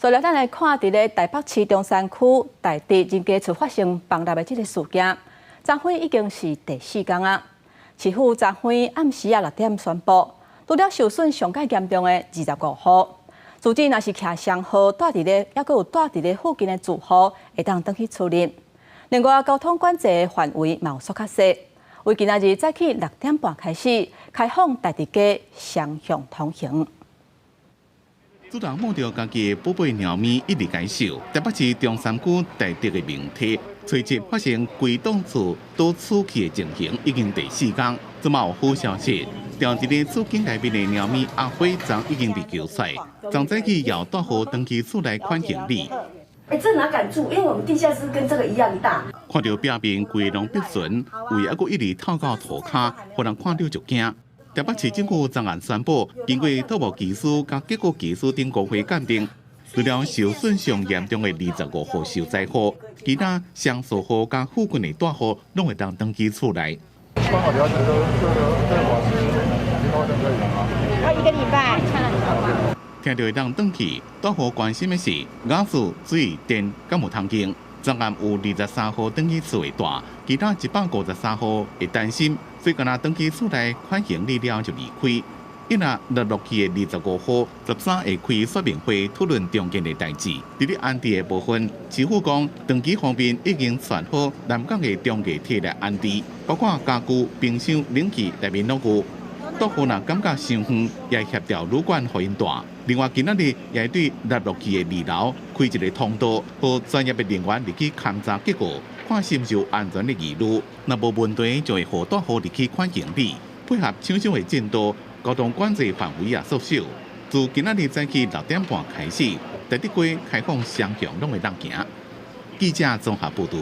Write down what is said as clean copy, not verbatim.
所以咱来看，伫咧台北市中山区台地人家厝发生崩塌的这个事件，昨昏已经是第4天啊。市府昨昏暗时6点宣布，除了受损上界严重的25户，自己若是徛上号住伫咧，抑佫有住伫咧附近的住户，会当登去处理。另外，交通管制的范围嘛有缩较细，为今仔日早起6点半开始开放台地街双向通行。 主人摸到家己的宝贝猫咪一直解受，台北市中山区台地的名体，随即发生规栋厝倒厝去的情形，已经第4天。这嘛有好消息，调伫咧厝境内面的猫咪阿辉，昨已经被救出，昨早起要带好登记厝内款行李。这哪敢住？因为我们地下室跟这个一样大。看到表面规拢必损，胃还佫一直透到涂骹，互人看到就惊。 台北市政府昨晚宣布，经过土木技师甲结构技师等5回鉴定，除了受损上严重的25户受灾户，其他上述户甲附近的大户拢会当登记厝内。刚好了解这个瓦斯提高可以吗？要1个礼拜。听到会当登记，大户关心的是雅士、水电敢有通经。昨晚有23户登记厝会大，其他153户会担心。 所以，敢若登记厝内款行李了就离开。因若落去的25户，13会开说明会讨论中间的代志。伫咧安置的部分，市府讲登记方面已经选好南港的中介体来安置，包括家具、冰箱、冷气内面拢有。到户若感觉伤远，也协调旅馆互因住。另外，今仔日也对落去的2楼开一个通道，让专业的人员入去勘查结果。 看是毋是有安全的疑虑，若无问题，就会互大户入去款行李，配合抢修的进度，交通管制范围也缩小。自今仔日早起6点半开始，台地街开放双向拢会当行。记者综合报道。